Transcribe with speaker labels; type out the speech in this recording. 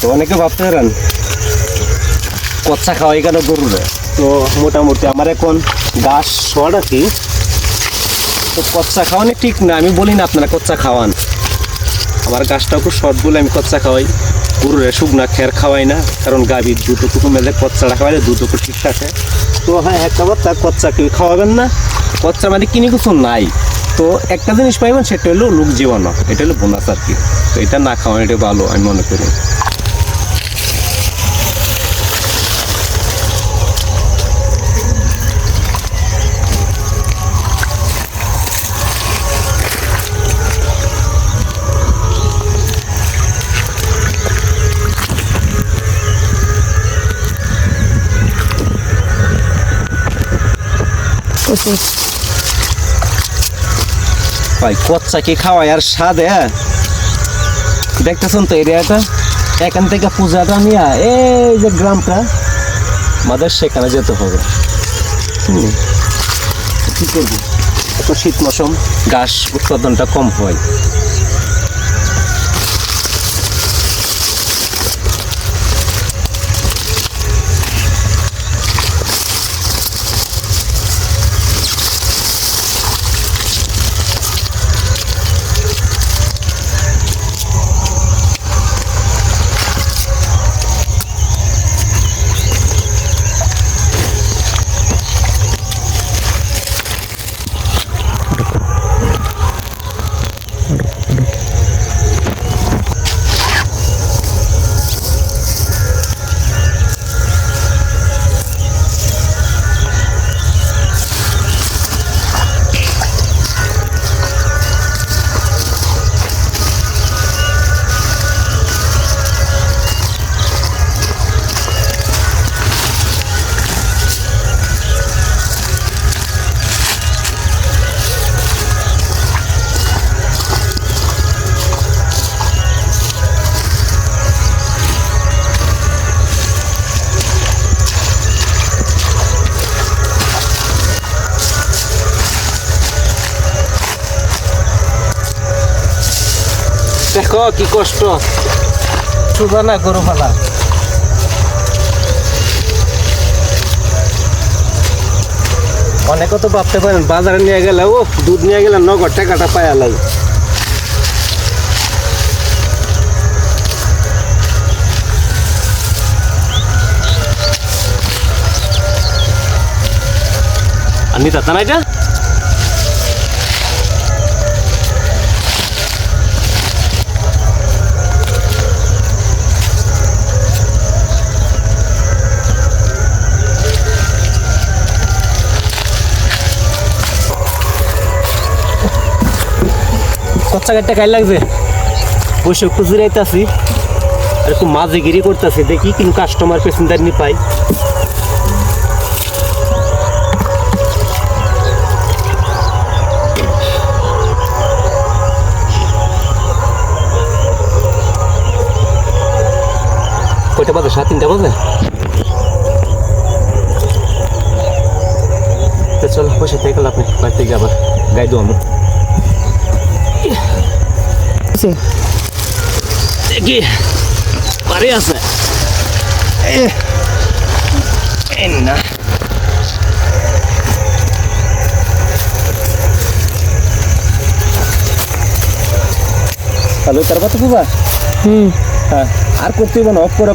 Speaker 1: তো অনেকে ভাবতে পারেন কচ্চা খাওয়াই কেন গরুরে। তো মোটামুটি আমার এখন ঘাস শর্ট আর কি। তো কচ্চা খাওয়ানো ঠিক না, আমি বলি না আপনারা কচ্চা খাওয়ান, আমার গাছটাও খুব শর্ট বলে আমি কচ্চা খাওয়াই। গরুরে শুকনা খের খাওয়াই না, কারণ গাভীর দুধ একটু মেলে কচ্চাটা খাওয়াইলে দুধ একটু ঠিক থাকে। তো হ্যাঁ, একটা কথা, কচ্চা কেউ খাওয়াবেন না, কচ্চা মানে কিনে কিছু নাই। তো একটা জিনিস পাইবেন, সেটা হলো লোক জীবাণু, এটা হলো বোনাস আর কি। তো এটা না খাওয়ানো এটা ভালো আমি মনে করি। ভাই কচ্চা কি খাওয়াই আর স্বাদে, দেখতেছেন তো এরিয়াটা, এখান থেকে পূজাটা নিয়ে এই যে গ্রামটা আমাদের সেখানে যেতে হবে। কি করবি, এখন শীত মৌসুম, ঘাস উৎপাদনটা কম হয়। দেখো কি কষ্ট, সুদা না গরু ফালা। অনেকে তো ভাবতে পারেন বাজারে নিয়ে গেলে ও দুধ নিয়ে গেলে নগদ টাকাটা পায়া লাগে। আর নিতে না এটা কচ্চা গাড়িটা গায়ে লাগবে, বসে খুচুরে আইতাছি আর একটু মাঝে গিরি করতেছি, দেখি কিন্তু কাস্টমার পেসেঞ্জার নি পাই। কয়টা বাজে? 3:30 বাজে। চল বসে থেকে আপনি বাড়ি থেকে আবার গাই দেবো আমি দেখি পারে আছে না। হ্যালো, তার কথা বুঝা? হ্যাঁ, আর করতে হবে না, অফ করো।